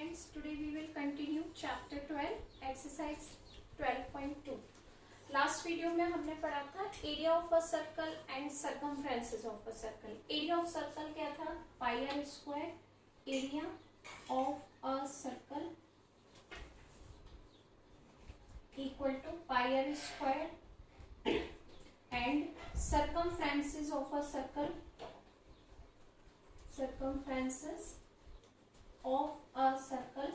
friends, today we will continue chapter 12 exercise 12.2. Last video में हमने पढ़ा था area of a circle and circumferences of a circle. Area of circle क्या था? Pi r square. Area of a circle equal to pi r square and circumferences of a circle, circumferences of a circle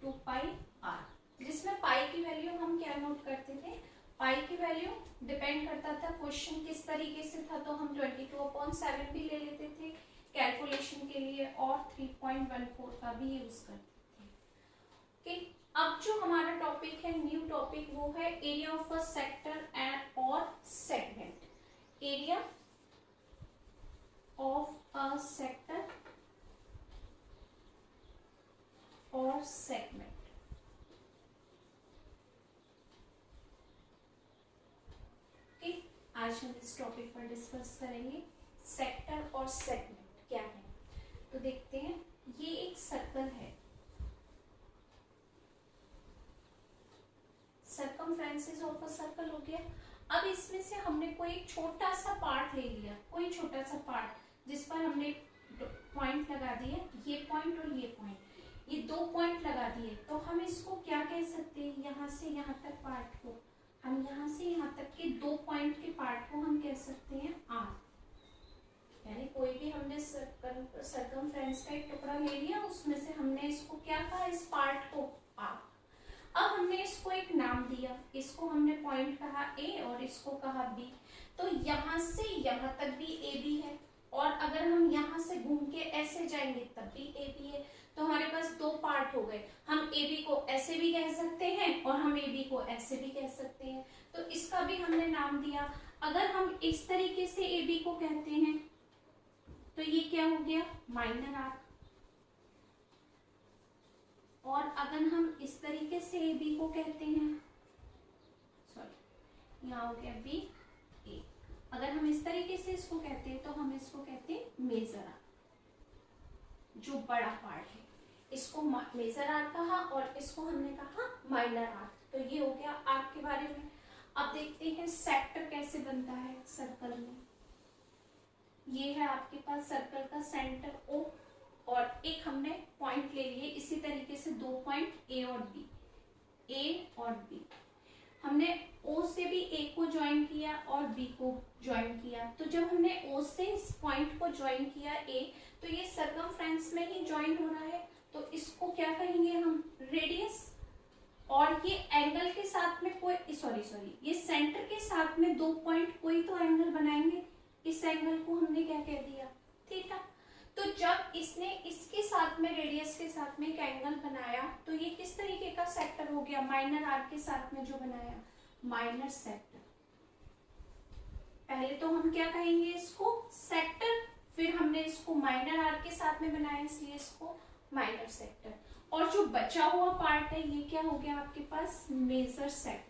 two pi r, जिसमें pi की value हम क्या note करते थे? पाई की value depend करता था क्वेश्चन किस तरीके से था, तो हम 22/7 भी ले लेते थे कैलकुलेशन के लिए और 3.14 का भी यूज करते थे। ओके, अब जो हमारा टॉपिक है, न्यू टॉपिक, वो है area of a sector and और segment. Area of a sector और सेगमेंट। ओके, आज हम इस टॉपिक पर डिस्कस करेंगे सेक्टर और सेगमेंट क्या है। तो देखते हैं, ये एक सर्कल है, सर्कमफ्रेंसेस ऑफ अ सर्कल हो गया। अब इसमें से हमने कोई छोटा सा पार्ट ले लिया, कोई छोटा सा पार्ट जिस पर हमने पॉइंट लगा दिए, ये पॉइंट और ये पॉइंट, ये दो पॉइंट लगा दिए, तो हम इसको क्या कह सकते हैं? यहाँ से यहाँ तक पार्ट को हम, यहाँ से यहाँ तक के दो पॉइंट के पार्ट को हम कह सकते हैं आर। यानी कोई भी हमने सर्कमफ्रेंस का एक टुकड़ा ले लिया, उसमें से हमने इसको क्या कहा? इस पार्ट को आर। अब हमने इसको एक नाम दिया, इसको हमने पॉइंट कहा ए और इसको कहा बी। तो यहाँ से यहाँ तक भी ए बी है, और अगर हम यहाँ से घूम के ऐसे जाएंगे तब भी ए बी है। तो हमारे पास दो पार्ट हो गए। हम ए बी को ऐसे भी कह सकते हैं और हम ए बी को ऐसे भी कह सकते हैं, तो इसका भी हमने नाम दिया। अगर हम इस तरीके से ए बी को कहते हैं तो ये क्या हो गया? Minor arc. और अगर हम इस तरीके से ए बी को कहते हैं, सॉरी यहाँ हो गया बी ए, अगर हम इस तरीके से इसको कहते हैं तो हम इसको कहते हैं मेजर आर्क, जो बड़ा पार्ट है। इसको मेजर आर्क कहा और इसको हमने कहा माइनर आर्क। तो ये हो गया आर्क के बारे में। अब देखते हैं सेक्टर कैसे बनता है सर्कल में। ये है आपके पास सर्कल का सेंटर ओ, और एक हमने पॉइंट ले लिए, इसी तरीके से दो पॉइंट ए और बी, ए और बी। हमने ओ से भी ए को ज्वाइन किया और बी को ज्वाइन किया। तो जब हमने ओ से इस पॉइंट को ज्वाइन किया ए, तो ये सर्कमफ्रेंस में ही ज्वाइन हो रहा है, तो इसको क्या कहेंगे हम? रेडियस। और ये एंगल के साथ में कोई ये सेंटर के साथ में दो पॉइंट कोई तो एंगल बनाएंगे, इस एंगल को हमने क्या कह दिया? थीटा। तो जब इसने इसके साथ में, रेडियस के साथ में एक एंगल बनाया, तो ये किस तरीके का सेक्टर हो गया? माइनर आर्क के साथ में जो बनाया, माइनर सेक्टर। पहले तो हम क्या कहेंगे? इसको सेक्टर, फिर हमने इसको माइनर आर्क के साथ में बनाया, इसलिए इसको माइनर सेक्टर। और जो बचा हुआ पार्ट है, ये क्या हो गया आपके पास? Major sector.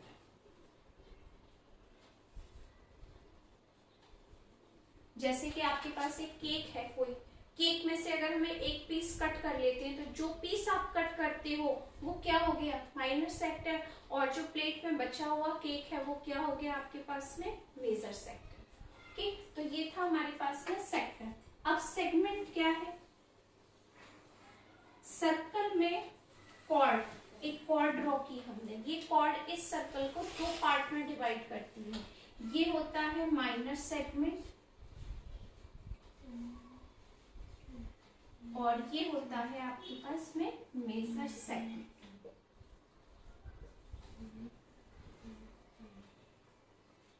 जैसे कि आपके पास एक केक है, कोई केक में से अगर हमें एक पीस कट कर लेते हैं, तो जो पीस आप कट करते हो वो क्या हो गया? Minor sector. और जो प्लेट में बचा हुआ केक है वो क्या हो गया आपके पास में? Major sector. ओके, तो ये था हमारे पास में सेक्टर। अब सेगमेंट क्या है? सर्कल में कॉर्ड, एक कॉर्ड ड्रॉ की हमने। ये कॉर्ड इस सर्कल को दो पार्ट में डिवाइड करती है। ये होता है माइनर सेगमेंट और ये होता है आपके पास में मेजर सेगमेंट।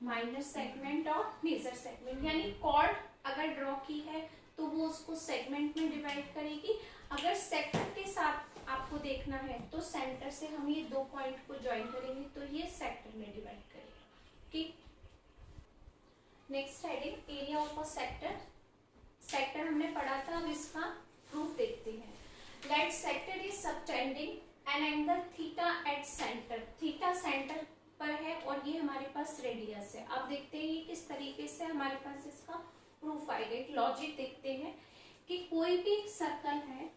माइनर सेगमेंट और मेजर सेगमेंट, यानी कॉर्ड अगर ड्रॉ की है तो वो उसको सेगमेंट में डिवाइड करेगी। अगर सेक्टर के साथ आपको देखना है तो सेंटर से हम ये दो पॉइंट को ज्वाइन करेंगे, तो ये सेक्टर में डिवाइड करेगा। ठीक, next heading area of a sector. Sector हमने पढ़ा था, अब इसका प्रूफ देखते हैं। Let sector is subtending an angle theta at centre. Theta centre पर है और ये हमारे पास रेडियस है। अब देखते हैं ये किस तरीके से हमारे पास इसका प्रूफ आएगा। एक लॉजिक देखते हैं कि कोई भी सर्कल है,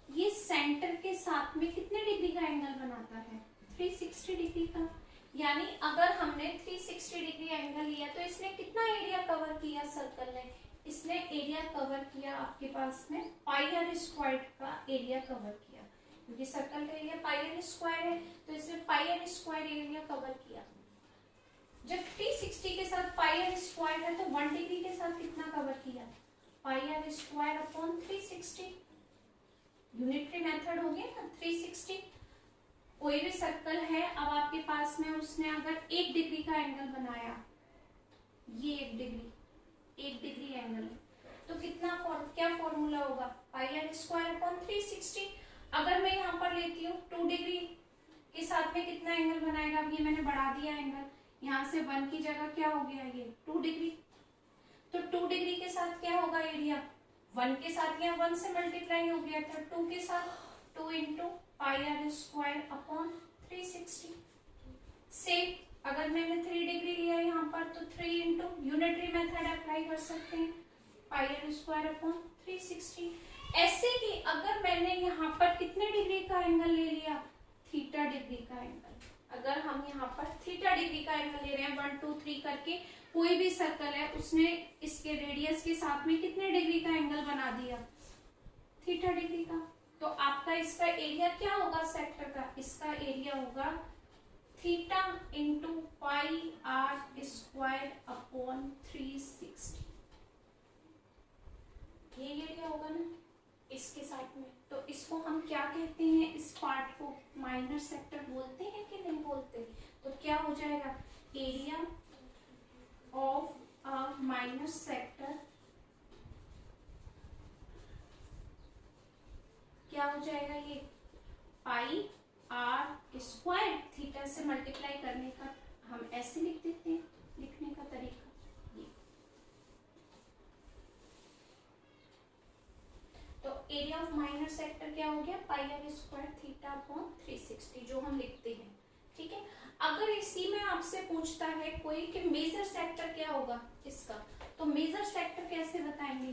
ये सेंटर के साथ में कितने डिग्री का एंगल बनाता है? 360 डिग्री का। यानी अगर हमने 360 डिग्री एंगल लिया तो इसने कितना एरिया कवर किया सर्कल ने? इसने एरिया कवर किया आपके पास में पाई आर स्क्वायर का एरिया कवर किया, क्योंकि सर्कल का एरिया पाई आर स्क्वायर है तो इसने पाई आर स्क्वायर एरिया कवर किया। जब 360 के साथ पाई आर स्क्वायर है तो 1 डिग्री के साथ कितना कवर किया? Pi r square upon 360। Unitary method हो गया ना 360। कोई भी सर्कल है, अब आपके पास में उसने अगर 1 डिग्री का एंगल बनाया, ये 1 डिग्री एंगल है, तो कितना क्या फॉर्मूला होगा? पाई आर स्क्वायर अपॉन 360। अगर मैं यहाँ पर लेती हूँ 2 डिग्री के साथ में कितना एंगल बनाएगा? अब ये मैंने बढ़ा दिया एंगल, यहाँ से 1 की जगह क्या हो गया? ये 2 डिग्री। तो 2 डिग्री के साथ क्या होगा एरिया? 1 के साथ यहाँ 1 से मल्टीप्लाई हो गया था, 2 के साथ 2 into pi r square upon 360। Same अगर मैंने 3 डिग्री लिया यहाँ पर तो 3 इंटू यूनिटरी मेथड अप्लाई कर सकते हैं, पाई आर स्क्वायर अपॉन 360। ऐसे ही अगर मैंने यहाँ पर कितने डिग्री का एंगल ले लिया? थीटा डिग्री का एंगल। अगर हम यहाँ पर थीटा डिग्री का एंगल ले रहे हैं 1 2 3 करके, कोई भी सर्कल है उसने इसके रेडियस के साथ में कितने डिग्री का एंगल बना दिया? थीटा डिग्री का। तो आपका इसका एरिया क्या होगा सेक्टर का? इसका एरिया होगा theta into pi r square upon 360। ये एरिया होगा ना इसके साथ में। तो इसको हम क्या कहते हैं? इस पार्ट को माइनर सेक्टर बोलते हैं कि नहीं बोलते? तो क्या हो जाएगा? Area of a minor sector क्या हो जाएगा? ये पाई आर स्क्वायर, थीटा से मल्टीप्लाई करने का हम ऐसे लिख देते हैं, लिखने का तरीका ये। तो एरिया ऑफ माइनर सेक्टर क्या हो गया? पाई आर स्क्वायर थीटा अपॉन 360 जो हम लिखते हैं। ठीक है। अगर इसी में आपसे पूछता है कोई कि मेजर सेक्टर क्या होगा इसका, तो मेजर सेक्टर कैसे बताएंगे?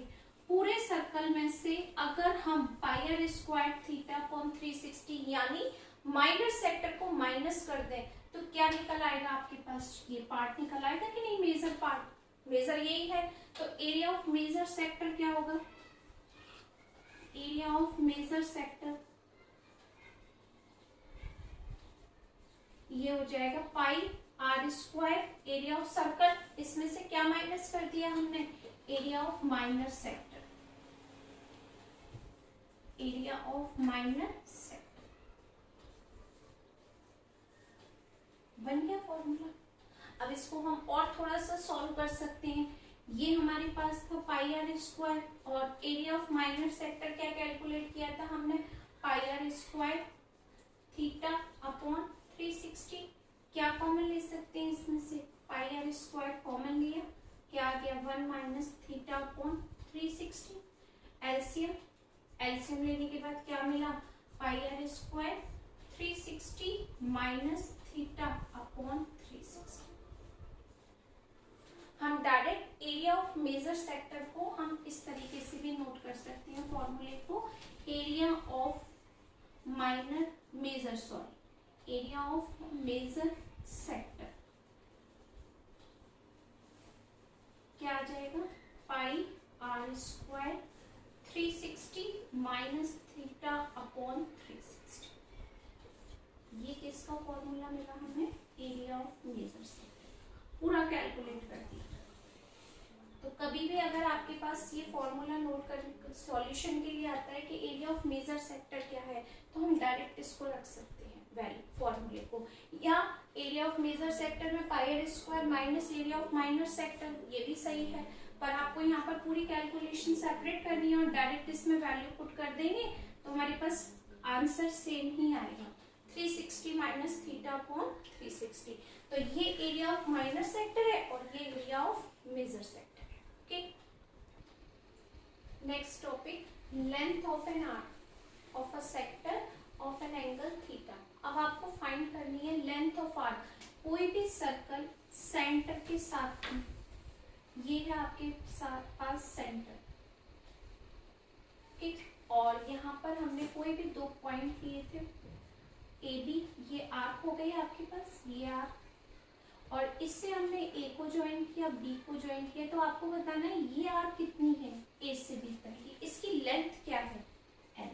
पूरे सर्कल में से अगर हम पाई आर स्क्वायर थीटा अपॉन 360 यानी माइनर सेक्टर को माइनस कर दें तो क्या निकल आएगा आपके पास? ये पार्ट निकल आएगा कि नहीं? मेजर पार्ट, मेजर यही है। तो एरिया ऑफ मेजर सेक्टर क्या होगा? एरिया ऑफ मेजर सेक्टर ये हो जाएगा pi r square area of circle, इसमें से क्या माइनस कर दिया हमने? Area of minor sector, area of minor sector बन गया फॉर्मूला। अब इसको हम और थोड़ा सा सॉल्व कर सकते हैं। ये हमारे पास था पाई आर स्क्वायर और एरिया ऑफ माइनर सेक्टर क्या कैलकुलेट किया था हमने? पाई आर स्क्वायर थीटा अपॉन 360। क्या कॉमन ले सकते हैं इसमें से? पाई आर स्क्वायर कॉमन लिया, क्या आ गया? 1 minus theta upon 360। LCM, LCM लेने के बाद क्या मिला? Pi r square 360 minus theta upon 360। हम direct area of major sector को हम इस तरीके से भी नोट कर सकते हैं फॉर्मूले को, area of minor major, sorry area of major sector क्या आ जाएगा? Pi r square 360 minus theta upon 360। ये किसका फॉर्मूला मिला हमें? Area of major sector. पूरा कैलकुलेट कर दिया। तो कभी भी अगर आपके पास ये फॉर्मूला नोट कर सॉल्यूशन के लिए आता है कि एरिया ऑफ मेजर सेक्टर क्या है, तो हम डायरेक्ट इसको रख सकते हैं वैल्यू फॉर्मूले को, या एरिया ऑफ मेजर सेक्टर में pi r square minus area of minor sector, ये भी सही है। पर आपको यहाँ पर पूरी कैलकुलेशन सेपरेट करनी है और डायरेक्ट इसमें वैल्यू पुट कर देंगे तो हमारे पास आंसर सेम ही आएगा, 360 माइनस थीटा अपॉन 360। तो ये एरिया ऑफ माइनर सेक्टर है और ये एरिया ऑफ मेजर सेक्टर है। Okay, next topic, length of an arc of a sector of an angle theta. अब आपको फाइंड करनी है लेंथ ऑफ आर्क, कोई भी सर्कल सेंटर के साथ, ये है आपके पास सेंटर, पॉइंट लिए थे ए बी, ये आर्क हो गई आपके पास, ये आर्क, और इससे हमने ए को ज्वाइन किया, बी को ज्वाइन किया, तो आपको बताना है ये आर्क कितनी है ए से बी तक की, इसकी लेंथ क्या है एन,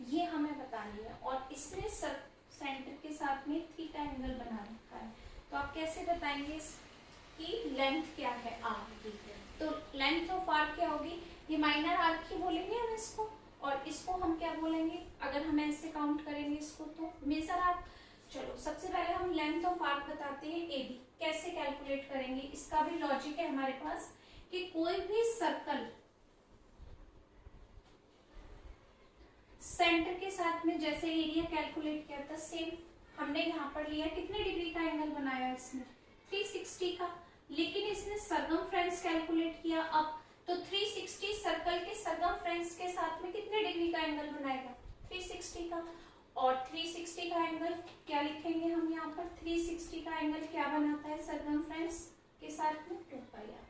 ये हमें बतानी है। और इसने सेंटर के साथ में थीटा एंगल बना रखा है, तो आप कैसे बताएंगे इसकी लेंथ क्या है आर्क की, तो लेंथ ऑफ आर्क क्या होगी, ये माइनर आर्क ही बोलेंगे हम इसको, और इसको हम क्या बोलेंगे अगर हम ऐसे काउंट करेंगे इसको तो मेजर आर्क। चलो सबसे पहले हम लेंथ ऑफ आर्क बताते हैं ए बी, कैसे कैलकुलेट करेंगे, इसका भी लॉजिक है हमारे पास कि कोई भी सर्कल सेंटर के साथ में जैसे एरिया कैलकुलेट किया था सेम हमने यहाँ पर लिया, कितने डिग्री का एंगल बनाया इसने 360 का, लेकिन इसने सरकमफ्रेंस कैलकुलेट किया अब, तो 360 सर्कल के सरकमफ्रेंस के साथ में कितने डिग्री का एंगल बनाएगा 360 का, और 360 का एंगल क्या लिखेंगे हम यहाँ पर, 360 का एंगल क्या बनाता है सरकमफ्रेंस के साथ में 2 पाई आर।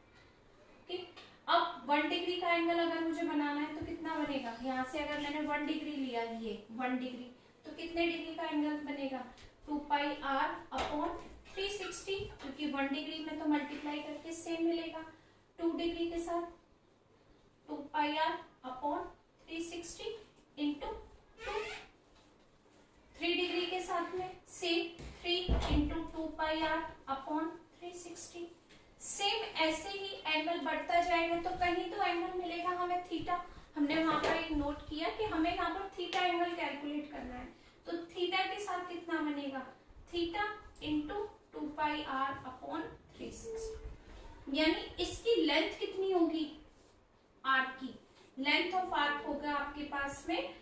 ठीक, अब 1 डिग्री का एंगल अगर मुझे बनाना है तो कितना बनेगा, यहाँ से अगर मैंने 1 डिग्री लिया, ये 1 डिग्री, तो कितने डिग्री का एंगल बनेगा 2 पाई आर अपॉन 360, क्योंकि 1 डिग्री में तो मल्टीप्लाई करके सेम मिलेगा, 2 डिग्री के साथ 2 pi r upon 360 into 2, 3 degree के साथ में same 3 into 2 pi r upon 360, same ऐसे ही एंगल बढ़ता जाएगा, तो कहीं तो एंगल मिलेगा हमें थीटा, हमने वहां पर एक नोट किया कि हमें यहाँ पर थीटा एंगल कैलकुलेट करना है, तो थीटा के साथ कितना बनेगा theta into 2 pi r upon 360, यानी इसकी लेंथ कितनी होगी आर्क की, लेंथ ऑफ आर्क होगा आपके पास में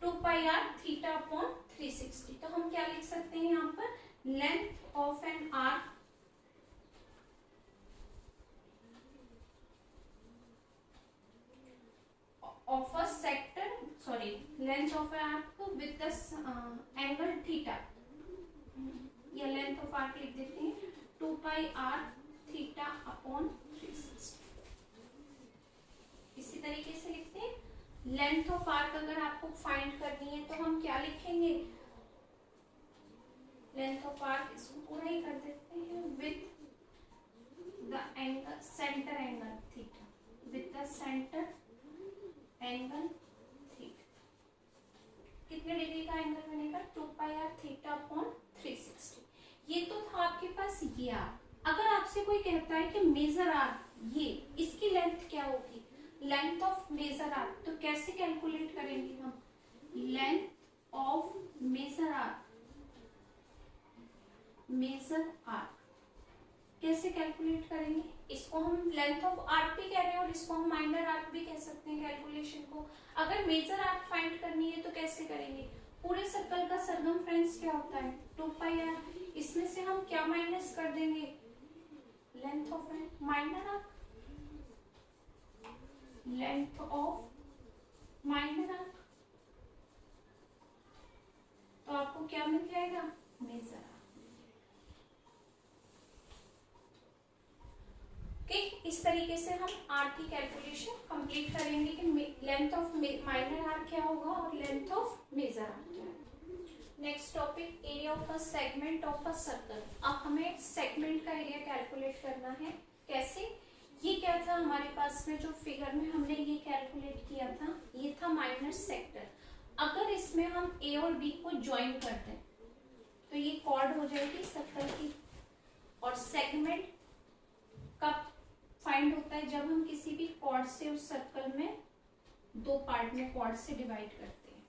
2 पाई आर थीटा अपॉन 360, तो हम क्या लिख सकते हैं यहाँ पर, length of an arc of a sector, sorry, length of an arc with the angle theta, या लेंथ ऑफ आर्क लिख देते हैं 2 पाई आर थीटा अपॉन 360, इसी तरीके से लिखते हैं। लेंथ ऑफ आर्क अगर आपको फाइंड करनी है तो हम क्या लिखेंगे, लेंथ ऑफ आर्क इसको पूरा ही कर देते हैं with the angle centre angle theta, with the centre angle theta, कितने डिग्री का एंगल बनेगा 2 पाई आर थीटा अपॉन 360, ये तो था आपके पास ये आर्क। अगर आपसे कोई कहता है कि मेजर आर्क ये इसकी लेंथ क्या होगी, लेंथ ऑफ मेजर आर्क, तो कैसे कैलकुलेट करेंगे हम, length of major arc, major arc कैसे कैलकुलेट करेंगे, इसको हम लेंथ ऑफ आर्क भी कह रहे हैं और इसको हम माइनर आर्क भी कह सकते हैं कैलकुलेशन को। अगर मेजर आर्क फाइंड करनी है तो कैसे करेंगे, पूरे सर्कल का सरकमफ्रेंस क्या होता है 2 पाई आर, इसमें से हम क्या माइनस कर देंगे length of minor arc, length of minor arc, तो आपको क्या मिल जाएगा मेजर आर्क। इस तरीके से हम आर्क की कैलकुलेशन कंप्लीट करेंगे कि लेंथ ऑफ माइनर आर्क क्या होगा और लेंथ ऑफ मेजर आर्क क्या है। Next topic area of a segment of a circle. अब हमें सेगमेंट का एरिया कैलकुलेट करना है, कैसे, ये क्या था हमारे पास में जो फिगर में हमने ये कैलकुलेट किया था, ये था माइनर सेक्टर। अगर इसमें हम ए और बी को ज्वाइन कर दें तो ये कॉर्ड हो जाएगी सर्कल की, और सेगमेंट कब फाइंड होता है, जब हम किसी भी कॉर्ड से उस सर्कल में 2 पार्ट में कॉर्ड से डिवाइड करते हैं।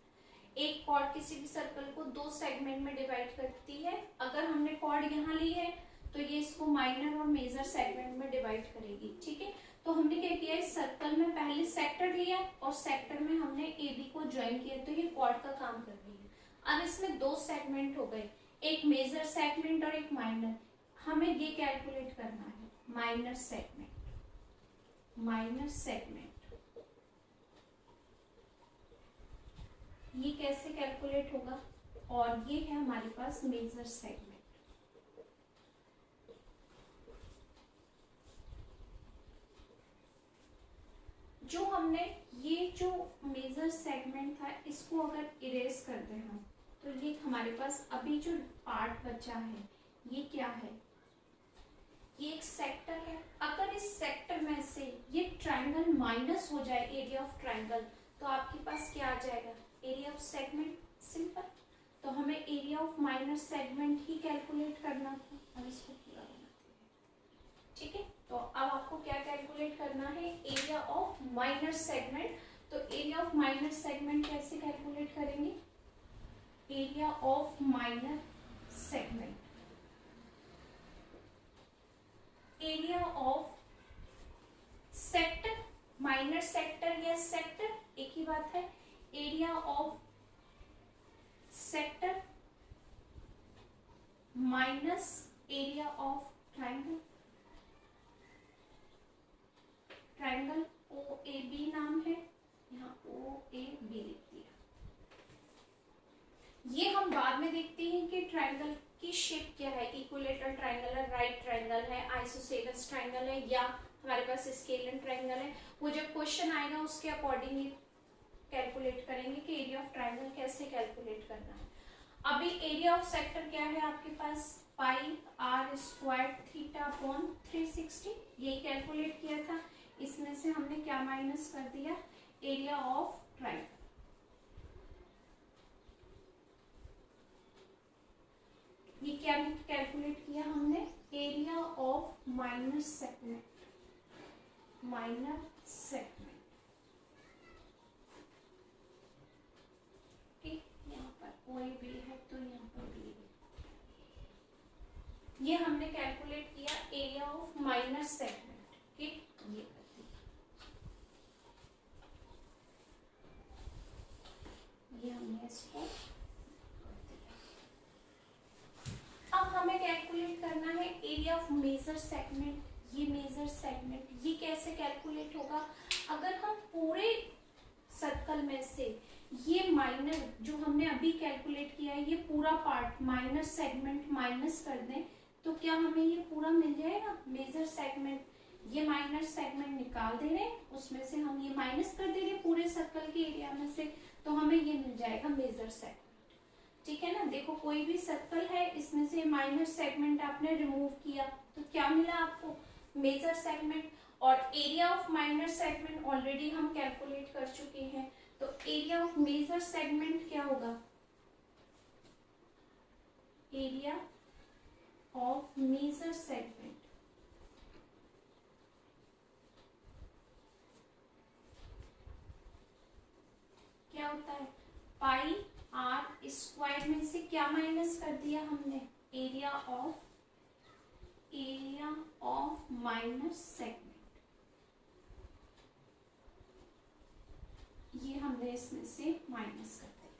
एक कॉर्ड किसी भी सर्कल को 2 सेगमेंट में डिवाइड करती है, अगर हमने कॉर्ड यहाँ ली है तो ये इसको माइनर और मेजर सेगमेंट में डिवाइड करेगी। ठीक है, तो हमने क्या किया, इस सर्कल में पहले सेक्टर लिया और सेक्टर में हमने ए बी को ज्वाइन किया, तो ये कॉर्ड का काम कर रही है। अब इसमें 2 सेगमेंट हो गए, एक मेजर सेगमेंट और एक माइनर। हमें ये कैलकुलेट करना है माइनर सेगमेंट, माइनर सेगमेंट ये कैसे कैलकुलेट होगा, और ये है हमारे पास मेजर सेगमेंट। जो हमने ये जो मेजर सेगमेंट था इसको अगर इरेज कर दें हम, तो ये हमारे पास अभी जो पार्ट बचा है ये क्या है, ये एक सेक्टर है। अगर इस सेक्टर में से ये ट्रायंगल माइनस हो जाए एरिया ऑफ ट्रायंगल, तो आपके पास क्या आ जाएगा, एरिया ऑफ सेगमेंट। सिंपल। तो हमें area of minus segment he calculate करना था। अब इसको पूरा बनाते हैं, ठीक है। तो अब आपको क्या कैलकुलेट करना है, एरिया ऑफ माइनस सेगमेंट। तो एरिया ऑफ माइनस सेगमेंट कैसे कैलकुलेट करेंगे, area of minor segment, area of sector, minor sector या सेक्टर एक ही बात है, area of sector minus area of triangle. Triangle O A B नाम है, यहाँ ओ ए बी लिख दिया। ये हम बाद में देखते हैं कि ट्रायंगल की शेप क्या है, इक्विलेटरल ट्रायंगल है, राइट ट्रायंगल है, आइसोसेलेस ट्रायंगल है, या हमारे पास स्केलर ट्रायंगल है। वो जब क्वेश्चन आएगा उसके अकॉर्डिंग कैलकुलेट करेंगे कि एरिया ऑफ ट्रायंगल कैसे कैलकुलेट करना है। अभी एरिया ऑफ सेक्टर क्या है आपके पास, पाई आर स्क्वायर थीटा अपॉन 360, यही कैलकुलेट किया था। इसमें से हमने क्या माइनस कर दिया, एरिया ऑफ ट्रायंगल। ये क्या कैलकुलेट किया हमने, area of minor segment, minor segment. यहाँ पर कोई भी है तो यहाँ पर भी, ये हमने कैलकुलेट किया एरिया ऑफ माइनर सेगमेंट। ठीक, ये कर दिया, ये हमने इसको कर दिया। अब हमें कैलकुलेट करना है एरिया ऑफ मेजर सेगमेंट। ये मेजर सेगमेंट ये कैसे कैलकुलेट होगा, अगर हम पूरे सर्कल में से ये माइनर जो हमने अभी कैलकुलेट किया है ये पूरा पार्ट माइनर सेगमेंट माइनस कर दें, तो क्या हमें ये पूरा मिल जाएगा मेजर सेगमेंट। ये माइनर सेगमेंट निकाल दे रहे हैं, उसमें से हम ये माइनस कर दे रहे हैं पूरे सर्कल के एरिया में से, तो हमें ये मिल जाएगा मेजर सेगमेंट। ठीक है ना, देखो कोई भी सर्कल है इसमें से माइनर सेगमेंट आपने रिमूव किया तो क्या मिला आपको, मेजर सेगमेंट। और area of minor segment already हम कैलकुलेट कर चुके हैं, तो एरिया ऑफ मेजर सेगमेंट क्या होगा, एरिया ऑफ मेजर सेगमेंट क्या होता है, पाई आर स्क्वायर में से क्या माइनस कर दिया हमने, एरिया ऑफ माइनर सेगमेंट। ये हमने इसमें से माइनस कर दिया,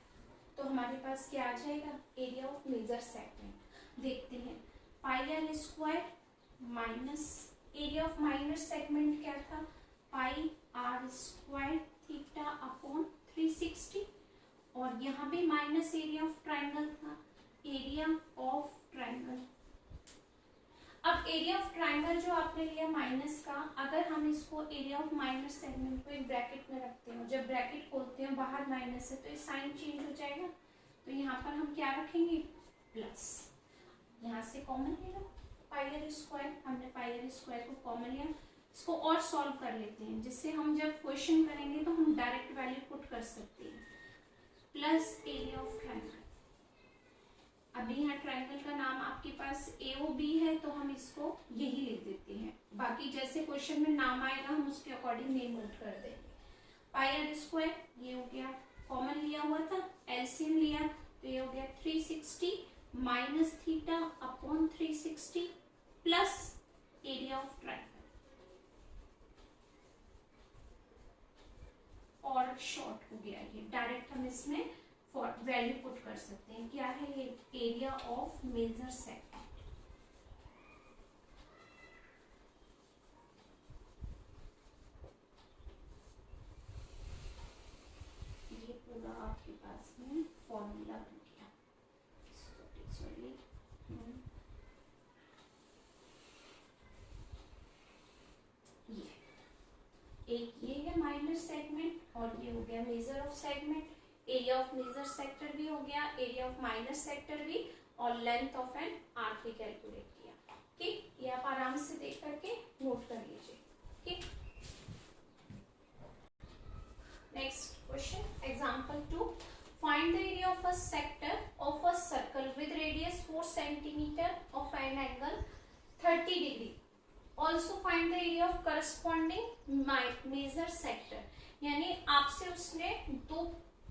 तो हमारे पास क्या आ जाएगा, एरिया ऑफ मेजर सेगमेंट। देखते हैं, pi r square minus area of minor segment क्या था, pi r square theta upon 360, और यहाँ भी माइनस एरिया ऑफ ट्रायंगल था, एरिया ऑफ ट्रायंगल। अब एरिया ऑफ ट्रायंगल जो आपने लिया माइनस का, अगर हम इसको एरिया ऑफ माइनर सेगमेंट को एक ब्रैकेट में रखते हैं, जब ब्रैकेट खोलते हैं बाहर माइनस है तो ये साइन चेंज हो जाएगा, तो यहाँ पर हम क्या रखेंगे, प्लस। यहाँ से कॉमन ले लो पाई आर स्क्वायर, हमने पाई आर स्क्वायर को कॉमन लिया। इसको और सॉल्व कर लेते हैं, जिससे हम जब क्वेश्चन करेंगे तो हम डायरेक्ट वैल्यू पुट कर सकते हैं, प्लस एरिया ऑफ ट्रायंगल। अभी यहाँ ट्रायंगल का नाम आपके पास AOB है तो हम इसको यही लिख देते हैं, बाकी जैसे क्वेश्चन में नाम आएगा हम उसके अकॉर्डिंग नेम नोट कर देंगे। पाई आर स्क्वायर ये हो गया, कॉमन लिया हुआ था, एलसीएम लिया तो ये हो गया 360 minus theta upon 360 plus area of triangle. और शॉर्ट हो गया ये, डायरेक्ट हम इसमें वैल्यू पुट कर सकते हैं, क्या है ये, एरिया ऑफ मेजर सेगमेंट। ये पूरा आपके पास में फॉर्मूला बन गया। सॉरी ये एक ये ये है माइनर सेगमेंट और ये हो गया major of segment. Area of major sector भी हो गया, एरिया ऑफ माइनर सेक्टर भी, और लेंथ ऑफ एन आर्क भी कैलकुलेट किया। ठीक, ये आप आराम से देख करके नोट कर लीजिए। ठीक, next question example 2, find the area of a sector of a circle with radius 4 centimetre of an angle 30 degree. Also find the area of corresponding major sector. यानी आपसे उसने दो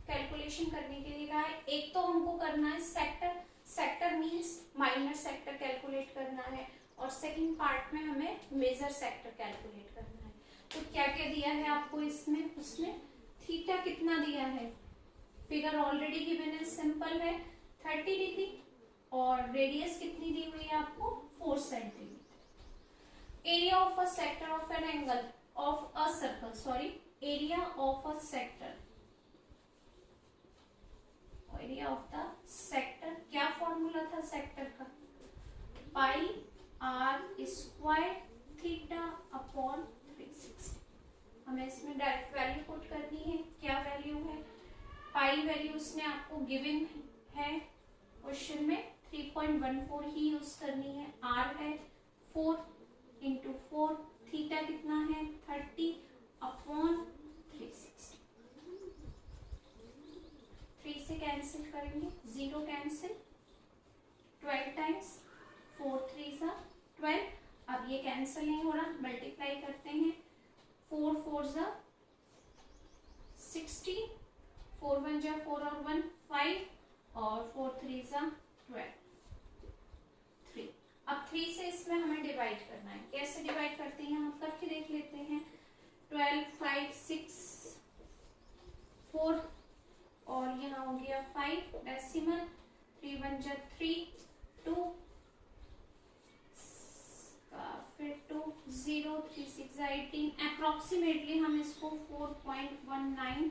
कैलकुलेशन करने के लिए कहा है। एक तो हमको करना है sector, sector means minor sector calculate करना है, और सेकंड पार्ट में हमें मेजर सेक्टर कैलकुलेट करना है। तो क्या क्या दिया है आपको इसमें, उसने थीटा कितना दिया है, फिगर ऑलरेडी गिवन है, सिंपल है 30 डिग्री, और रेडियस कितनी दी हुई है आपको 4 centimetre. Area of a sector of an angle of a circle, sorry area of a sector, area of the sector, क्या फॉर्मूला था सेक्टर का, पाई आर स्क्वायर थीटा अपॉन 360। हमें इसमें डायरेक्ट वैल्यू पुट करनी है। क्या वैल्यू है, पाई वैल्यू उसने आपको गिवन है क्वेश्चन में 3.14 ही यूज करनी है, आर है 4 इंटू 4, थीटा कितना है 30 अपॉन 360। 3 से कैंसिल करेंगे, 0 कैंसिल, 12 टाइम्स 4 3 सा 12। अब ये कैंसिल नहीं हो रहा, मल्टीप्लाई करते हैं, 4 4 सा 60, 4 1 जा 4 और 1 5, और 4 3 सा 12 3। अब 3 से इसमें हमें डिवाइड करना है। कैसे डिवाइड करते हैं हम करके देख लेते हैं। 12 5 6 4, और यहाँ हो गया 5 डेसिमल, 3 1 जा 3 2, फिर 2 0 3 6 18। अप्रोक्सीमेटली हम इसको 4.19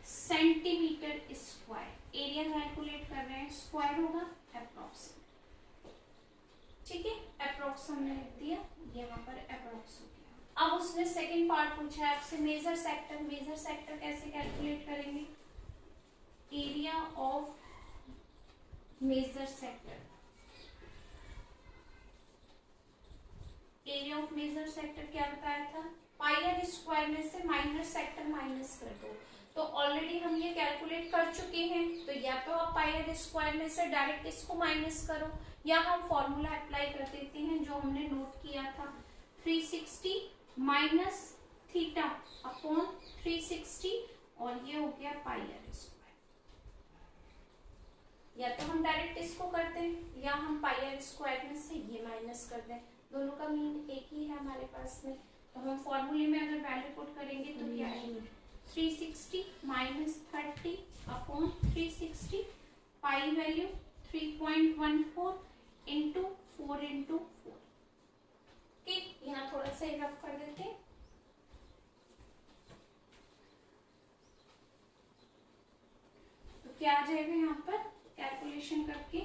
सेंटीमीटर स्क्वायर एरिया कैलकुलेट कर रहे हैं, स्क्वायर होगा अप्रोक्स। ठीक है, अप्रोक्स हमने लिख दिया, यहाँ पर अप्रोक्स हो गया। अब उसने सेकंड पार्ट पूछा है आपसे मेजर सेक्टर। मेजर सेक्टर कैसे कैलकुलेट करेंगे, area of major sector, area of major sector क्या बताया था, पाई आर स्क्वायर में से माइनर सेक्टर माइनस कर दो। तो ऑलरेडी हम ये कैलकुलेट कर चुके हैं, तो या तो आप पाई आर स्क्वायर में से डायरेक्ट इसको माइनस करो, या हम फॉर्मूला अप्लाई कर देते हैं जो हमने नोट किया था, 360 माइनस थीटा अपॉन 360, और ये हो गया पाई आर स्क्वायर। या तो हम डायरेक्ट इसको कर दें, या हम पाई आर स्क्वायर में से ये माइनस कर दें, दोनों का मीन एक ही है हमारे पास में। तो हम फॉर्मूले में अगर वैल्यू पुट करेंगे तो क्या आएगी, 360 minus 30 upon 360, pi value 3.14 into 4 into 4। ठीक, यहाँ थोड़ा सा रफ कर देते हैं। तो क्या आ जाएगा यहाँ पर कैलकुलेशन करके,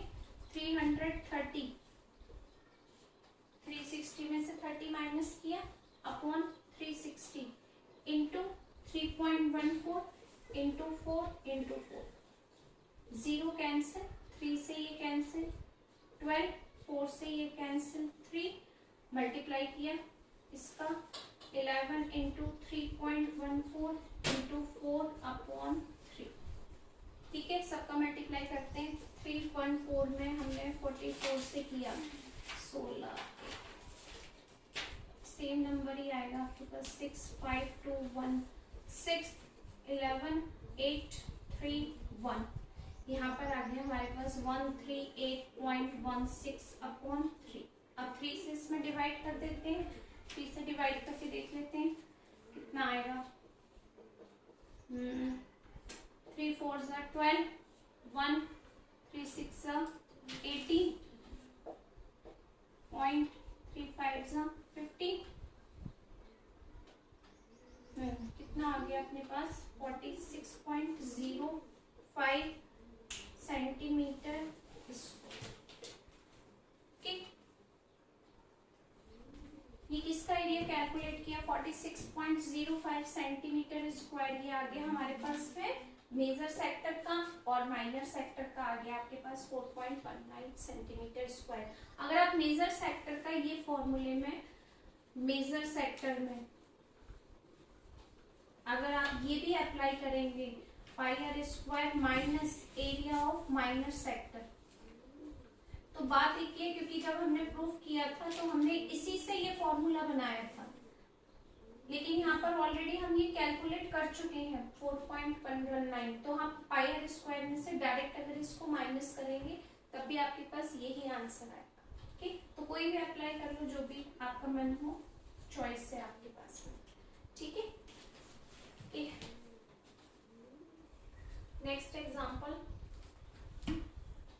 330, 360 में से 30 माइनस किया upon 360 into 3.14 into 4 into 4, 0 cancel, 3 से ये कैंसिल, 12, 4 से ये कैंसिल, 3 मल्टीप्लाई किया इसका 11 इंटू 3.14 इंटू 4 अपॉन 3। ठीक है, सबका मल्टीप्लाई करते हैं। 3.4 में हमने 44 से किया 16, सेम नंबर ही आएगा आपके पास, 6 5 2 1 6 11 8 3 1। यहाँ पर आ गया हमारे पास 138.16 अपॉन 3। अब 3 से इसमें डिवाइड कर देते हैं, 3 से डिवाइड करके देख लेते हैं कितना आएगा। 3 4 12, 1 3 6 18, 0.35 50, कितना आ गया अपने पास 46.05 सेंटीमीटर स्क्वायर। ठीक, ये किसका एरिया कैलकुलेट किया 46.05 सेंटीमीटर स्क्वायर। ये आ गया हमारे पास में मेजर सेक्टर का, और माइनर सेक्टर का आ गया आपके पास 4.19 सेंटीमीटर स्क्वायर। अगर आप मेजर सेक्टर का ये फॉर्मूले में मेजर सेक्टर में अगर आप ये भी अप्लाई करेंगे pi r square minus area of minor sector, तो बात एक है क्योंकि जब हमने प्रूफ किया था तो हमने इसी से ये फॉर्मूला बनाया था, लेकिन यहाँ पर ऑलरेडी हम ये कैलकुलेट कर चुके हैं 4.19, तो हम पाई आर स्क्वायर में से डायरेक्ट अगर इसको माइनस करेंगे तब भी आपके पास यही आंसर आएगा। ठीक, तो कोई भी अप्लाई कर लो जो भी आपका मन हो, चॉइस है आपके पास में। ठीक है, next example,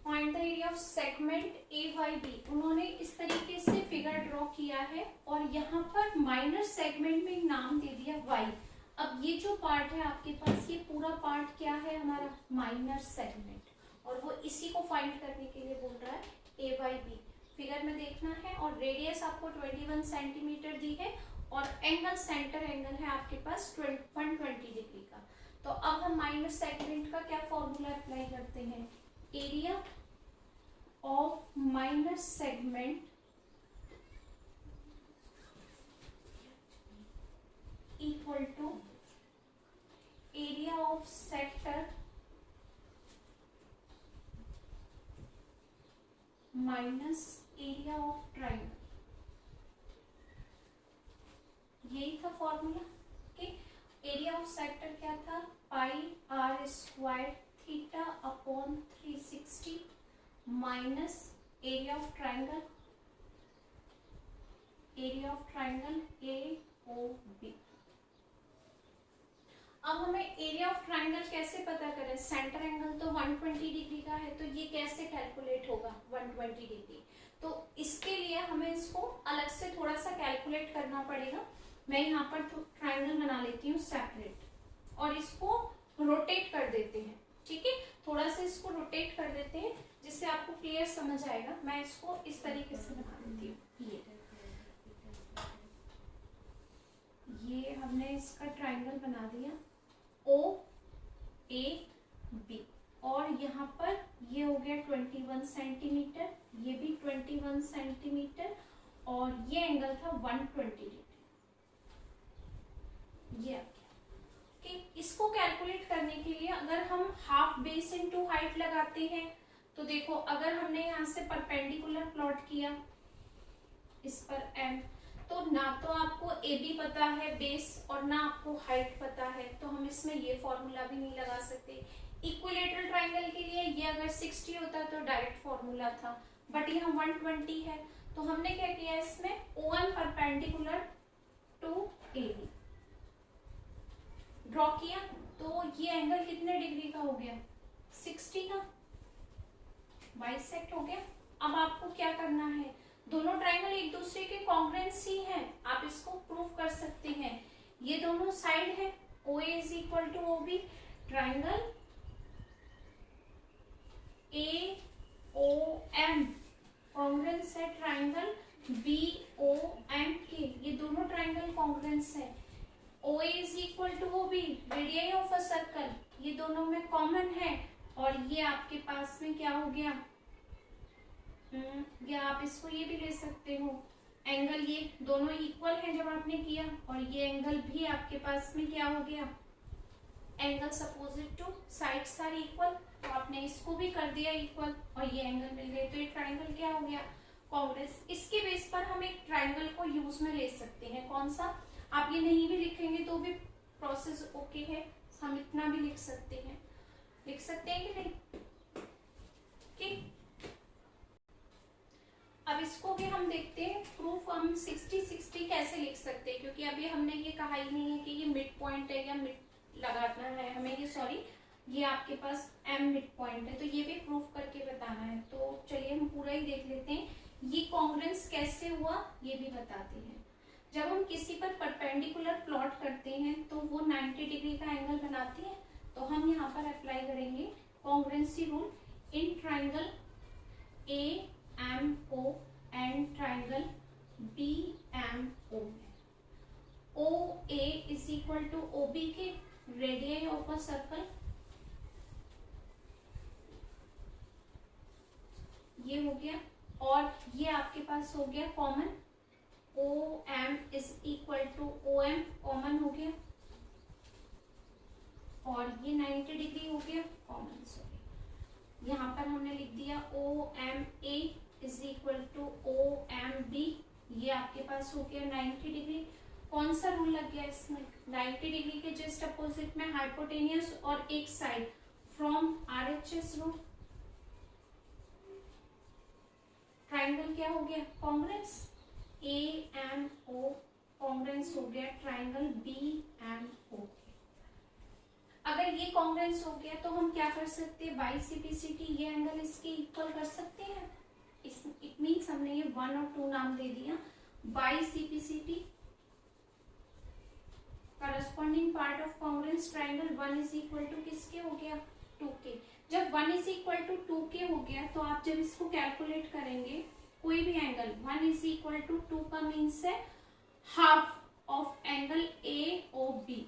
find the area of segment A by B. उन्होंने इस तरीके से फिगर ड्रॉ किया है और यहाँ पर माइनर सेगमेंट में नाम दे दिया y। अब ये जो पार्ट है आपके पास, ये पूरा पार्ट क्या है हमारा माइनर सेगमेंट, और वो इसी को फाइंड करने के लिए बोल रहा है a बाई बी। फिगर में देखना है, और रेडियस आपको 21 सेंटीमीटर दी है, और एंगल सेंटर एंगल है आपके पास 120 डिग्री का। तो अब हम माइनर सेगमेंट का क्या फॉर्मूला अप्लाई करते हैं, area of minor segment equal to area of sector minus area of triangle. यही था फॉर्मूला। एरिया ऑफ सेक्टर क्या था, pi r square theta upon 360 minus area of triangle A O B. अब हमें area of triangle कैसे पता करें, centre angle तो 120 डिग्री का है, तो ये कैसे कैलकुलेट होगा 120 डिग्री। तो इसके लिए हमें इसको अलग से थोड़ा सा कैलकुलेट करना पड़ेगा। मैं यहाँ पर ट्राइंगल बना लेती हूँ सेपरेट, और इसको रोटेट कर देते हैं। ठीक है, थोड़ा सा इसको रोटेट कर देते हैं जिससे आपको क्लियर समझ आएगा। मैं इसको इस तरीके से बना देती हूँ। ये हमने इसका ट्राइंगल बना दिया ओ ए बी, और यहाँ पर ये हो गया 21 सेंटीमीटर, ये भी 21 सेंटीमीटर, और ये एंगल था 120 डिग्री। ये आ गया। इसको कैलकुलेट करने के लिए अगर हम हाफ बेस इनटू हाइट लगाते हैं, तो देखो अगर हमने यहाँ से परपेंडिकुलर प्लॉट किया इस पर m, तो ना तो आपको ए बी पता है बेस, और ना आपको हाइट पता है, तो हम इसमें ये फॉर्मूला भी नहीं लगा सकते। इक्विलेटरल ट्राइंगल के लिए ये अगर 60 होता तो डायरेक्ट फॉर्मूला था, बट यहाँ 120 है, तो हमने क्या किया इसमें OM perpendicular to A B draw किया। तो ये एंगल कितने डिग्री का हो गया, 60 का, बाइसेक्ट हो गया। अब आपको क्या करना है, दोनों ट्राइंगल एक दूसरे के कॉन्ग्रुएंस ही हैं, आप इसको प्रूव कर सकते हैं। ये दोनों साइड है OA is equal to OB, triangle AOM congruence है ट्राइंगल BOMK, ये दोनों ट्राइंगल कॉन्ग्रुएंस है। OA is equal to OB, radius of a circle, ये दोनों में कॉमन है, और ये आपके पास में क्या हो गया, या आप इसको ये भी ले सकते हो एंगल, ये दोनों इक्वल है जब आपने किया, और ये एंगल भी आपके पास में क्या हो गया, angles opposite to sides are equal, तो आपने इसको भी कर दिया इक्वल, और ये एंगल मिल गए, तो ये ट्राइंगल क्या हो गया, कॉन्ग्रुएंस। इसके बेस पर हम एक ट्राइंगल को यूज में ले सकते हैं, कौन सा, आप ये नहीं भी लिखेंगे तो भी प्रोसेस ओके है, हम इतना भी लिख सकते हैं कि नहीं। अब इसको भी हम देखते हैं प्रूफ, हम 60-60 कैसे लिख सकते हैं, क्योंकि अभी हमने ये कहा ही नहीं है कि ये मिड पॉइंट है या मिड लगाना है हमें, ये सॉरी ये आपके पास M मिड पॉइंट है, तो ये भी प्रूफ करके बताना है। तो चलिए हम पूरा ही देख लेते हैं, ये कॉन्ग्रुएंस कैसे हुआ ये भी बताते हैं। जब हम किसी पर परपेंडिकुलर प्लॉट करते हैं तो वो 90 डिग्री का एंगल बनाती है, तो हम यहाँ पर अप्लाई करेंगे congruency rule in triangle AMO and triangle B M O है। O A is equal to O B के रेडियस ऑफ अ सर्कल, ये हो गया, और ये आपके पास हो गया common, O M is equal to O M common हो गया, और ये 90 डिग्री हो गया कॉमन, सॉरी यहाँ पर हमने लिख दिया O M A is equal to O M B, ये आपके पास हो गया 90 डिग्री। कौन सा रूल लग गया इसमें, 90 डिग्री के जस्ट अपोजिट में हाइपोटेनियस और एक side from RHS rule, triangle क्या हो गया congruence, A M O congruence हो गया ट्राइंगल बी एम ओ। अगर ये कॉन्ग्रेंस हो गया तो हम क्या कर सकते हैं, बाई सीपीसीटी ये एंगल इसके इक्वल कर सकते हैं। इट मीन्स हमने ये 1 और 2 नाम दे दिया, by CPCT corresponding part of congruence triangle 1 is equal to किसके हो गया 2 के। जब 1 इज इक्वल टू 2 के हो गया तो आप जब इसको कैलकुलेट करेंगे कोई भी एंगल 1 इज इक्वल टू 2 का मीन्स है half of angle A O B,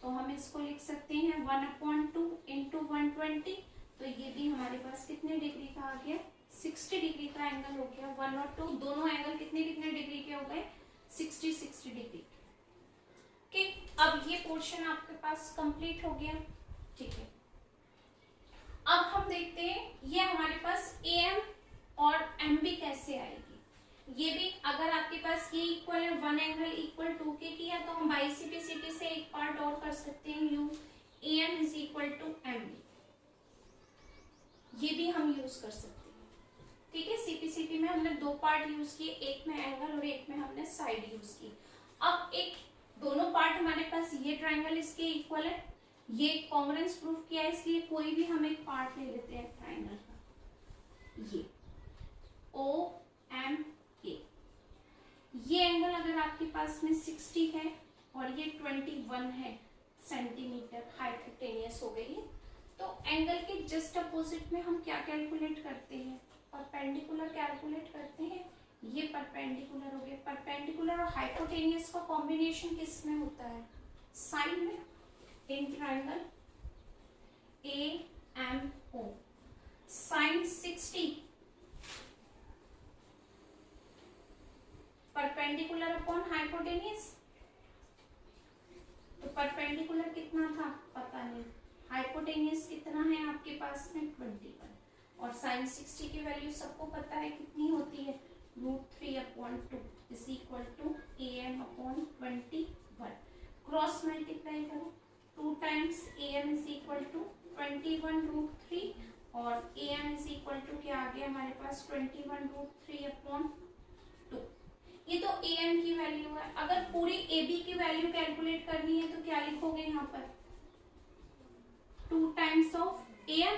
तो हम इसको लिख सकते हैं 1/2 इंटू 120, तो ये भी हमारे पास कितने डिग्री का आ गया 60 डिग्री का एंगल हो गया। 1 और 2 दोनों एंगल कितने कितने डिग्री के हो गए 60 डिग्री के। अब ये पोर्शन आपके पास कंप्लीट हो गया, ठीक है। अब हम देखते हैं ये हमारे पास ए एम और एम बी कैसे आएगी। ये भी अगर आपके पास ये इक्वल है 1 एंगल इक्वल 2 के किया तो हम बाई सीपीसीटी से एक पार्ट और कर सकते हैं, you A M is equal to M B, ये भी हम यूज कर सकते हैं, ठीक है। सीपीसीटी में हमने 2 पार्ट यूज किए, एक में एंगल और एक में हमने साइड यूज की। अब एक दोनों पार्ट हमारे पास ये ट्राइंगल इसके इक्वल है, ये कॉन्ग्रेंस प्रूफ किया है, इसलिए कोई भी हम एक पार्ट ले लेते हैं ट्राइंगल का, ये ओ एम ए। ये एंगल अगर आपके पास में 60 है और ये 21 है सेंटीमीटर हाइपोटेनियस हो गई है, तो एंगल के जस्ट अपोजिट में हम क्या कैलकुलेट करते हैं, परपेंडिकुलर कैलकुलेट करते हैं। ये परपेंडिकुलर हो गया, परपेंडिकुलर और हाइपोटेनियस का कॉम्बिनेशन किस में होता है साइड में, in triangle A M O sine 60 perpendicular upon hypotenuse, तो परपेंडिकुलर कितना था पता नहीं, हाइपोटेनियस कितना है आपके पास में 21, और साइन 60 की वैल्यू सबको पता है कितनी होती है √3/2 is equal to A M upon 21। Cross multiply करो, 2 times A M is equal to 21√3 और A M is equal to क्या आ गया हमारे पास 21√3/2। ये तो ए एम की वैल्यू है। अगर पूरी ए बी की वैल्यू कैलकुलेट करनी है तो क्या लिखोगे यहाँ पर 2 times of A M,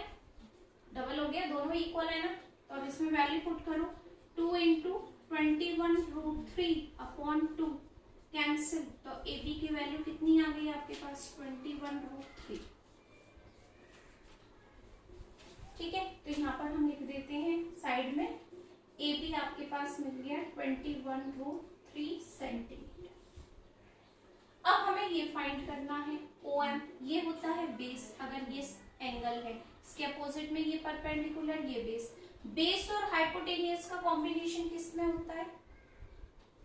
double हो गया, दोनों इक्वल है ना, तो अब इसमें वैल्यू पुट करो 2 इंटू 21√3/2 कैंसिल, तो ए बी की वैल्यू कितनी आ गई आपके पास 21√3, ठीक है। तो यहाँ पर हम लिख देते हैं साइड में ए बी आपके पास मिल गया 21√3 सेंटीमीटर। अब हमें ये फाइंड करना है ओ एम, ये होता है बेस, अगर ये एंगल है इसके अपोजिट में ये परपेंडिकुलर ये बेस, बेस और हाइपोटेनियस का कॉम्बिनेशन किस में होता है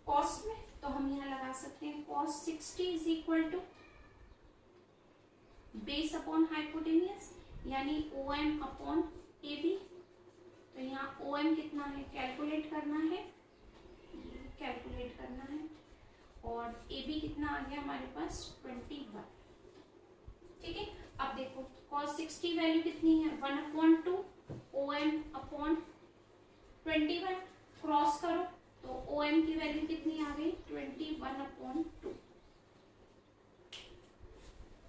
कॉस में, तो हम यहाँ लगा सकते हैं cos 60 is equal to base upon hypotenuse यानी O M upon A B. तो यहाँ ओ एम कितना है कैलकुलेट करना है, कैलकुलेट करना है, और ए बी कितना आ गया हमारे पास 21, ठीक है। अब देखो cos 60 वैल्यू कितनी है 1/2 ओ एम अपॉन 21, क्रॉस करो तो ओ एम की वैल्यू कितनी आ गई 21/2।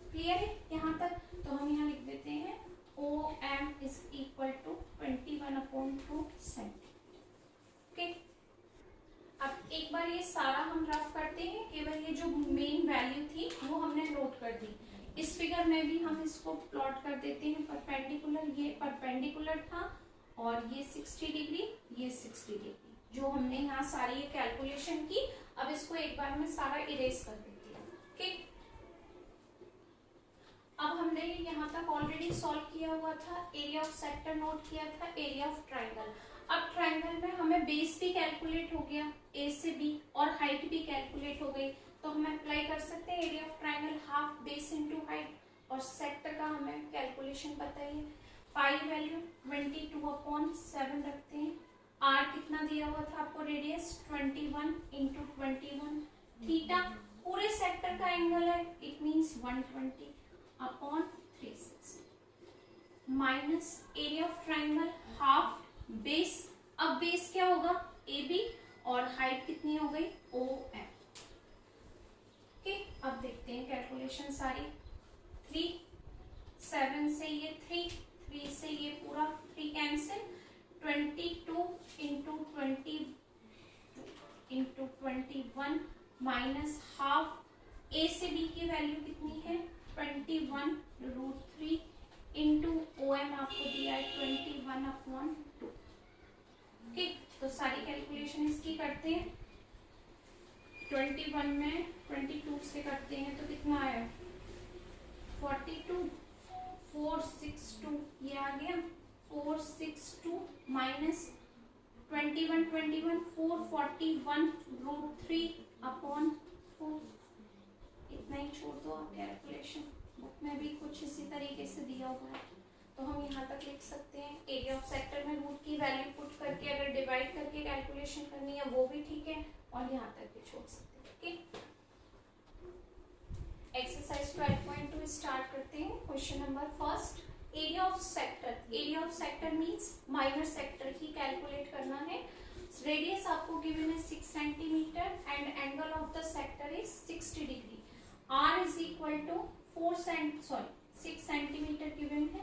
क्लियर है यहाँ तक, तो हम यहाँ लिख देते हैं O M is equal to 21/2 centimetre, okay. अब एक बार ये सारा हम रफ करते हैं, केवल ये जो मेन वैल्यू थी वो हमने नोट कर दी। इस फिगर में भी हम इसको प्लॉट कर देते हैं, परपेंडिकुलर, ये परपेंडिकुलर था और ये 60 डिग्री, ये 60 डिग्री, जो हमने यहाँ सारी ये कैलकुलेशन की, अब इसको एक बार में सारा इरेज कर देती हूँ। ठीक, अब हमने यहाँ तक ऑलरेडी सॉल्व किया हुआ था, एरिया ऑफ सेक्टर नोट किया था, एरिया ऑफ ट्राइंगल। अब ट्राइंगल में हमें बेस भी कैलकुलेट हो गया ए से बी और हाइट भी कैलकुलेट हो गई, तो हम अप्लाई कर सकते हैं area of triangle half base into height, और सेक्टर का हमें कैलकुलेशन पता ही है। पाई वैल्यू 22/7 रखते हैं। आर कितना दिया हुआ था आपको, रेडियस 21 × 21। थीटा पूरे सेक्टर का एंगल है, it means 120/360 minus area of triangle half base. अब बेस क्या होगा, ए बी, और हाइट कितनी हो गई, ओ एम। ठीक, अब देखते हैं कैलकुलेशन सारी। 3, 7 से ये 3 से ये पूरा 3 कैंसिल, 22 × 21 माइनस हाफ। ए से बी की वैल्यू कितनी है, 21√3 इंटू ओ एम आपको दिया है 21/2। ठीक, तो सारी कैलकुलेशन इसकी करते हैं। 21 में 22 से करते हैं तो कितना आया, 42, 462 ये आ गया, 462 माइनस 21 441√3/4। इतना ही छोड़ दो आप, कैलकुलेशन बुक में भी कुछ इसी तरीके से दिया हुआ है, तो हम यहाँ तक लिख सकते हैं। एरिया ऑफ सेक्टर में रूट की वैल्यू पुट करके अगर डिवाइड करके कैलकुलेशन करनी है वो भी ठीक है, और यहाँ तक भी छोड़ सकते हैं। ठीक, एक्सरसाइज 12.2 स्टार्ट करते हैं। Question number first, area of sector. Area of sector means minor sector ही कैलकुलेट करना है। रेडियस आपको गिवन है 6 centimetre and angle of the sector is 60 degree. R is equal to 6 centimetre given है,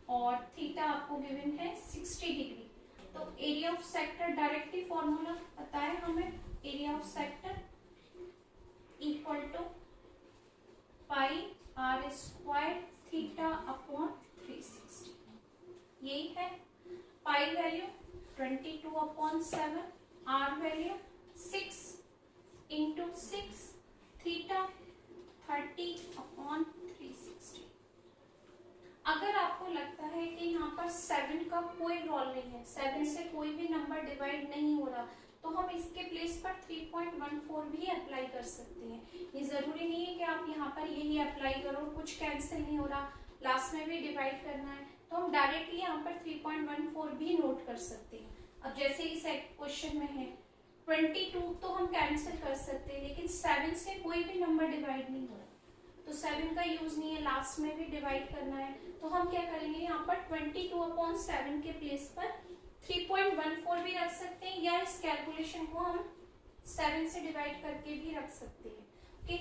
और theta आपको गिवन है 60 degree. तो area of sector directly formula पता है हमें, area of sector equal to pi r square theta upon 360। यही है। Pi value 22/7, r value 6 × 6, theta 30/360। अगर आपको लगता है कि यहाँ पर 7 का कोई रोल नहीं है, 7 से कोई भी नंबर डिवाइड नहीं हो रहा, तो हम इसके प्लेस पर 3.14 भी अप्लाई कर सकते हैं। ये जरूरी नहीं है कि आप यहाँ पर यही अप्लाई करो, कुछ कैंसिल नहीं हो रहा, लास्ट में भी डिवाइड करना है, तो हम डायरेक्टली यहाँ पर 3.14 भी नोट कर सकते हैं। अब जैसे इस क्वेश्चन में है 22, तो हम कैंसिल कर सकते हैं, लेकिन 7 से कोई भी नंबर डिवाइड नहीं हो रहा, तो 7 का यूज नहीं है, लास्ट में भी डिवाइड करना है, तो हम क्या करेंगे, यहाँ पर 22/7 के प्लेस पर 3.14 भी रख सकते हैं, या इस कैलकुलेशन को हम 7 से डिवाइड करके भी रख सकते हैं। ओके,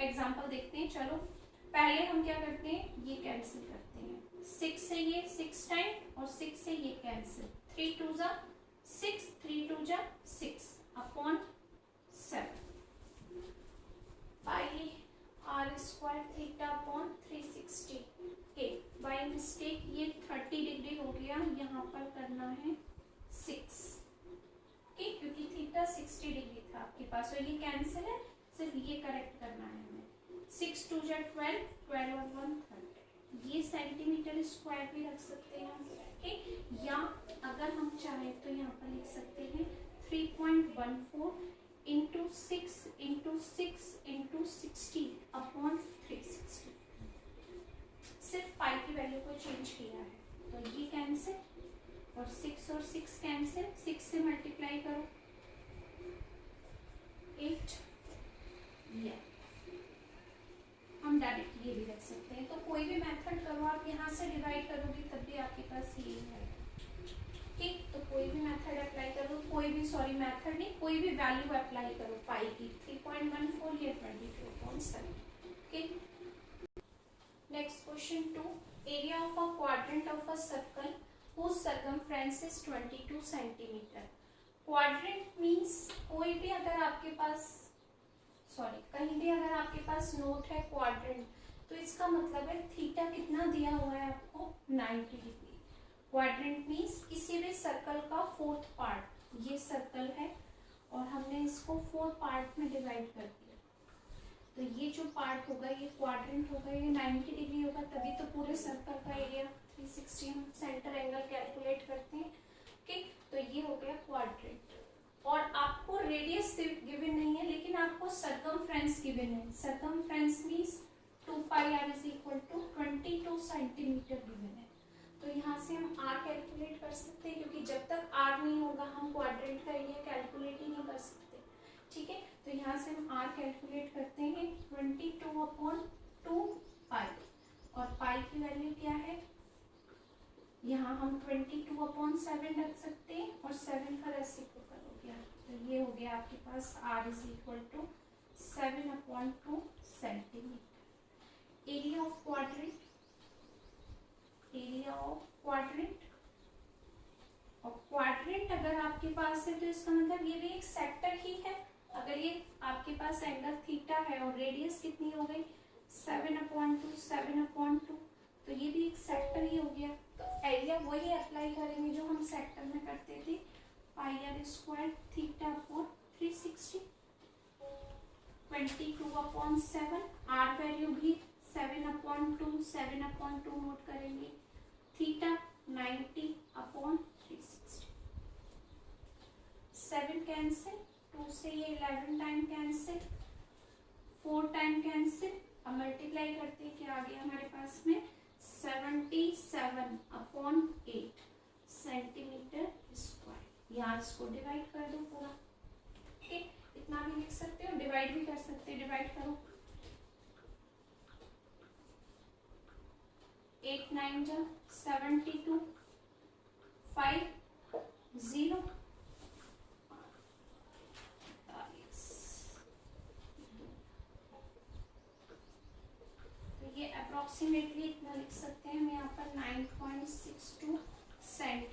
एग्जांपल देखते हैं। चलो पहले हम क्या करते हैं, ये कैंसिल करते हैं, 6 से ये 6 टाइम और 6 से ये कैंसिल, 3 2 जा 6, 3 2 जा 6/7 by r square theta upon 360। बाई मिस्टेक ये 30 डिग्री हो गया, यहाँ पर करना है 6, क्योंकि थीटा 60 डिग्री था आपके पास, और ये कैंसिल है, सिर्फ ये करेक्ट करना है हमें। 6 2 जा 12, 12 और 1 30। ये सेंटीमीटर स्क्वायर भी रख सकते हैं हम, ठीक, या अगर हम चाहें तो यहाँ पर लिख सकते हैं 3.14 × 6 × 6 × 60/360। सिर्फ पाई की वैल्यू को चेंज किया है, तो ये कैंसिल, और 6 और 6 कैंसिल, 6 से मल्टीप्लाई करो 8, ये हम डायरेक्ट ये भी रख सकते हैं। तो कोई भी मेथड करो आप, यहाँ से डिवाइड करोगे तब भी आपके पास ये है। ठीक, तो कोई भी मेथड अप्लाई करो, कोई भी मेथड नहीं, कोई भी वैल्यू अप्लाई करो पाई की, 3.14 या 22/7। ठीक, next question 2, area of a quadrant of a circle whose circumference is 22 centimetre. Quadrant means कोई भी अगर आपके पास कहीं भी अगर आपके पास नोट है क्वाड्रेंट, तो इसका मतलब है थीटा कितना दिया हुआ है आपको, 90 डिग्री। क्वाड्रेंट मींस किसी भी सर्कल का 4th पार्ट, ये सर्कल है और हमने इसको 4 पार्ट में डिवाइड कर दिया, तो ये जो पार्ट होगा ये क्वाड्रेंट होगा, ये 90 डिग्री होगा, तभी तो पूरे सर्कल का एरिया 360 हम सेंटर एंगल कैलकुलेट करते हैं। ओके, तो ये हो गया क्वाड्रेंट। और आपको रेडियस गिवन नहीं है, लेकिन आपको सर्कमफ्रेंस गिवन है। Circumference means 2 pi r is equal to 22 centimetre given है। तो यहाँ से हम r कैलकुलेट कर सकते हैं, क्योंकि जब तक r नहीं होगा हम क्वाड्रेंट का एरिया कैलकुलेट ही नहीं कर सकते। ठीक है, तो यहाँ से हम r कैलकुलेट करते हैं 22/2 पाई, और पाई की वैल्यू क्या है, यहाँ हम 22/7 रख सकते हैं, और 7 का रेसिप्रोकल हो गया, तो ये हो गया आपके पास r is equal to 7/2 centimetre. Area of quadrant, area of quadrant, और क्वाड्रेंट अगर आपके पास है तो इसका मतलब ये भी एक सेक्टर ही है। अगर ये आपके पास एंगल थीटा है और रेडियस कितनी हो गई 7/2, तो ये भी एक सेक्टर ही हो गया। तो एरिया वही अप्लाई करेंगे जो हम सेक्टर में करते थे, पाई r square theta upon 360, 22/7, r value भी 7/2 नोट करेंगे, थीटा 90/360, 7 कैंसिल, 2 से ये 11 टाइम कैंसिल, 4 टाइम कैंसिल, अब मल्टीप्लाई करते हैं, क्या आ गया हमारे पास में 77/8 सेंटीमीटर स्क्वायर। यहाँ इसको डिवाइड कर दो पूरा, ठीक है, इतना भी लिख सकते हो, डिवाइड भी कर सकते हो, डिवाइड करो, 8 9 जा 72, 5 0, तो ये अप्रोक्सीमेटली इतना लिख सकते हैं हम यहाँ पर 9.62 सेंटीमीटर